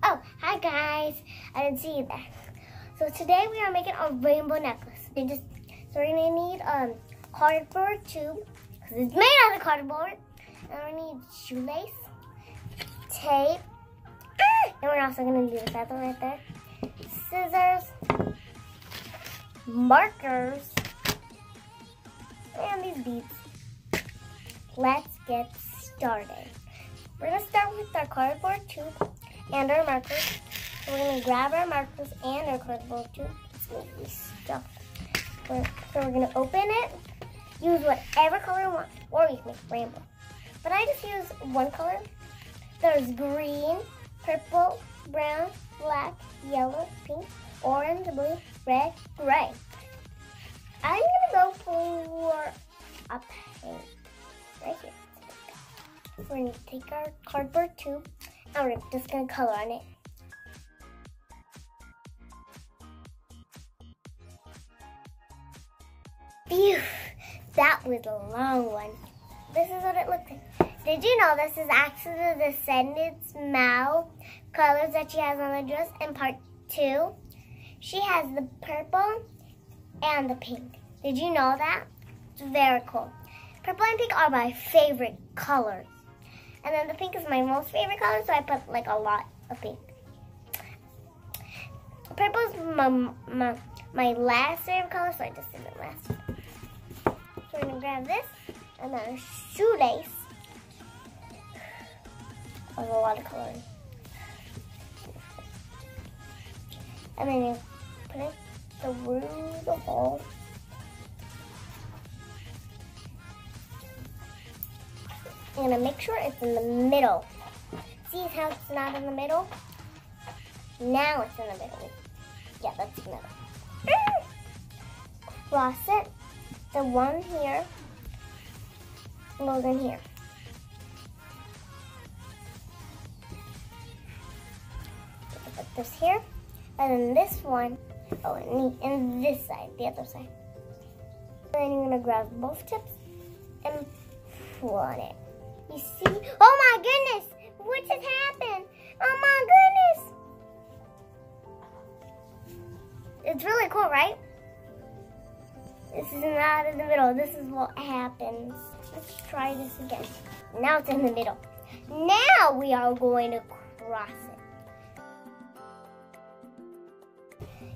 Oh, hi guys. I didn't see you there. So today we are making a rainbow necklace. So we're gonna need cardboard tube, because it's made out of cardboard. And we need shoelace, tape, and we're also gonna do the feather right there. Scissors, markers, and these beads. Let's get started. We're gonna start with our cardboard tube and our markers. So we're gonna grab our markers and our cardboard tube. Let's make this stuff. So we're gonna open it. Use whatever color you want, or you can make rainbow. But I just use one color. There's green, purple, brown, black, yellow, pink, orange, blue, red, gray. I'm gonna go for a pink right here. We're gonna take our cardboard tube and we're just gonna color on it. Phew, that was a long one. This is what it looks like. Did you know this is actually the Descendants Mal colors that she has on the dress in part 2? She has the purple and the pink. Did you know that? It's very cool. Purple and pink are my favorite colors. And then the pink is my most favorite color, so I put like a lot of pink. Purple is my last favorite color, so I just did it last. So we're gonna grab this and then a shoelace. There's a lot of coloring. And then you put it through the hole. I'm gonna make sure it's in the middle. See how it's not in the middle? Now it's in the middle. Yeah, that's the middle. Cross it. The one here goes in here. Put this here, and then this one, and this side, the other side. And then you're gonna grab both tips and pull on it. You see? Oh my goodness! What just happened? Oh my goodness! It's really cool, right? This is not in the middle. This is what happens. Let's try this again. Now it's in the middle. Now we are going to cross it.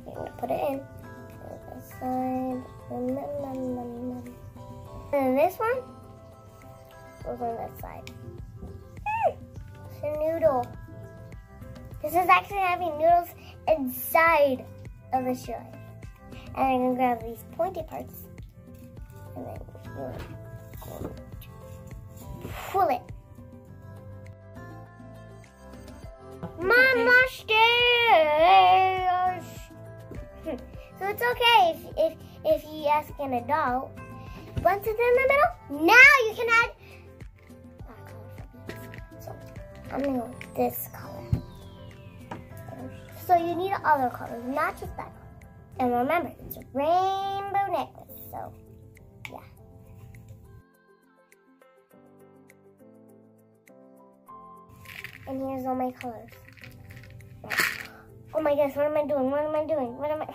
You're going to put it in. This side. And then this one goes on that side. It's a noodle. This is actually having noodles inside of the shoe. And I'm going to grab these pointy parts. And then you're going to pull it. Mama stairs! So it's okay if you ask an adult. Once it's in the middle, now you can add so I'm gonna go with this color. So you need other colors, not just that color. And remember, it's a rainbow necklace, so yeah. And here's all my colors. Oh my gosh, what am I doing? What am I doing? What am I?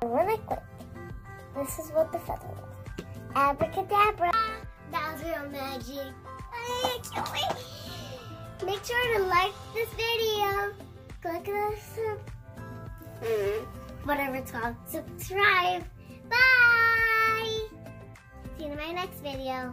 Really quick. This is what the feather was. Abracadabra. That was real magic. I can't wait. Make sure to like this video. Click this. Whatever it's called. Subscribe. Bye. See you in my next video.